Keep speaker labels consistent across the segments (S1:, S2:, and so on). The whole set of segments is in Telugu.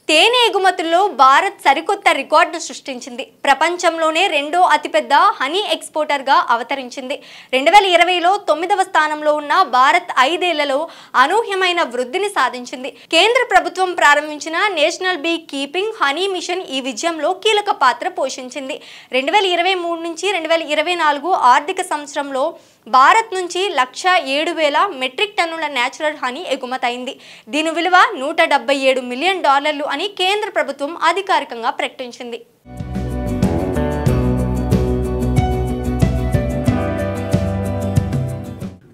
S1: తేనె ఎగుమతుల్లో భారత్ సరికొత్త రికార్డును సృష్టించింది. ప్రపంచంలోనే రెండో అతిపెద్ద హనీ ఎక్స్పోర్టర్గా అవతరించింది. 2020లో 9వ స్థానంలో ఉన్న భారత్ 5 ఏళ్లలో అనూహ్యమైన వృద్ధిని సాధించింది. కేంద్ర ప్రభుత్వం ప్రారంభించిన national bee keeping honey mission ఈ విజయంలో కీలక పాత్ర పోషించింది. 2023 నుంచి 2024 ఆర్థిక సంవత్సరంలో భారత్ నుంచి 107,000 మెట్రిక్ టన్నుల నేచురల్ హనీ ఎగుమతైంది. దీని విలువ $177 మిలియన్ అని కేంద్ర ప్రభుత్వం అధికారికంగా ప్రకటించింది.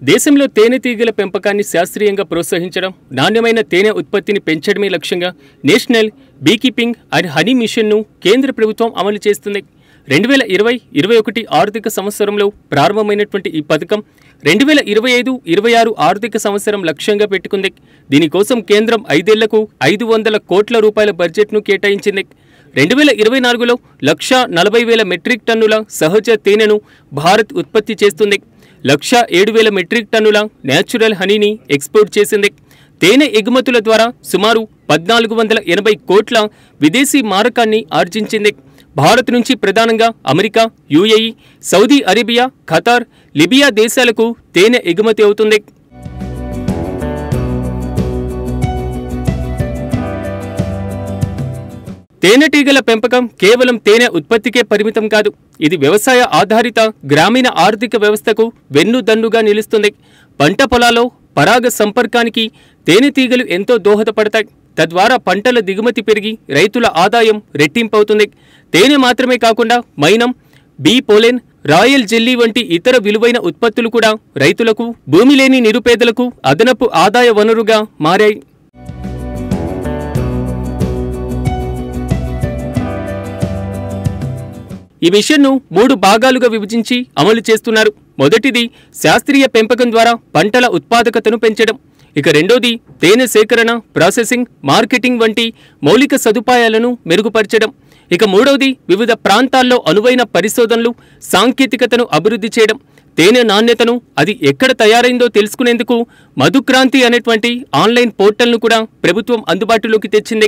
S2: దేశంలో తేనెటీగల పెంపకాన్ని శాస్త్రీయంగా ప్రోత్సహించడం, నాణ్యమైన తేనె ఉత్పత్తిని పెంచడమే లక్ష్యంగా నేషనల్ బీకీపింగ్ అండ్ హనీ మిషన్ను కేంద్ర ప్రభుత్వం అమలు చేస్తుంది. 2020-21 ఆర్థిక సంవత్సరంలో ప్రారంభమైనటువంటి ఈ పథకం 2025-26 ఆర్థిక సంవత్సరం లక్ష్యంగా పెట్టుకుంది. దీనికోసం కేంద్రం 5 ఏళ్లకు 500 కోట్ల రూపాయల బడ్జెట్ను కేటాయించింది. 2024లో 140,000 మెట్రిక్ టన్నుల సహజ తేనెను భారత్ ఉత్పత్తి చేస్తుంది. 107,000 మెట్రిక్ టన్నుల నేచురల్ హనీని ఎక్స్పోర్ట్ చేసింది. తేనె ఎగుమతుల ద్వారా సుమారు 1,480 కోట్ల విదేశీ మారకాన్ని ఆర్జించింది. భారత్ నుంచి ప్రధానంగా America, UAE, Saudi Arabia, Qatar, Libya దేశాలకు తేనె ఎగుమతి అవుతుంది. తేనెటీగల పెంపకం కేవలం తేనె ఉత్పత్తికే పరిమితం కాదు. ఇది వ్యవసాయ ఆధారిత గ్రామీణ ఆర్థిక వ్యవస్థకు వెన్నుదన్నుగా నిలుస్తుంది. పంట పొలాల్లో పరాగ సంపర్కానికి తేనెటీగలు ఎంతో దోహదపడతాయి. తద్వారా పంటల దిగుమతి పెరిగి రైతుల ఆదాయం రెట్టింపవుతుంది. తేనె మాత్రమే కాకుండా మైనం, బీ పోలెన్, రాయల్ జెల్లీ వంటి ఇతర విలువైన ఉత్పత్తులు కూడా రైతులకు, భూమి లేని నిరుపేదలకు అదనపు ఆదాయ వనరుగా మారాయి. ఈ మిషన్ను 3 భాగాలుగా విభజించి అమలు చేస్తున్నారు. మొదటిది శాస్త్రీయ పెంపకం ద్వారా పంటల ఉత్పాదకతను పెంచడం. ఇక రెండోది తేనె సేకరణ, ప్రాసెసింగ్, మార్కెటింగ్ వంటి మౌలిక సదుపాయాలను మెరుగుపరచడం. ఇక మూడవది వివిధ ప్రాంతాల్లో అనువైన పరిశోధనలు, సాంకేతికతను అభివృద్ధి చేయడం. తేనె నాణ్యతను, అది ఎక్కడ తయారైందో తెలుసుకునేందుకు మధుక్రాంతి అనేటువంటి ఆన్లైన్ పోర్టల్ను కూడా ప్రభుత్వం అందుబాటులోకి తెచ్చింది.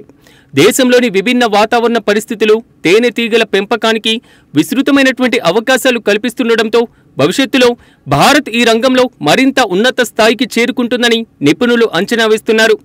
S2: దేశంలోని విభిన్న వాతావరణ పరిస్థితులు తేనెటీగల పెంపకానికి విస్తృతమైనటువంటి అవకాశాలు కల్పిస్తుండటంతో భవిష్యత్తులో భారత్ ఈ రంగంలో మరింత ఉన్నత స్థాయికి చేరుకుంటుందని నిపుణులు అంచనా వేస్తున్నారు.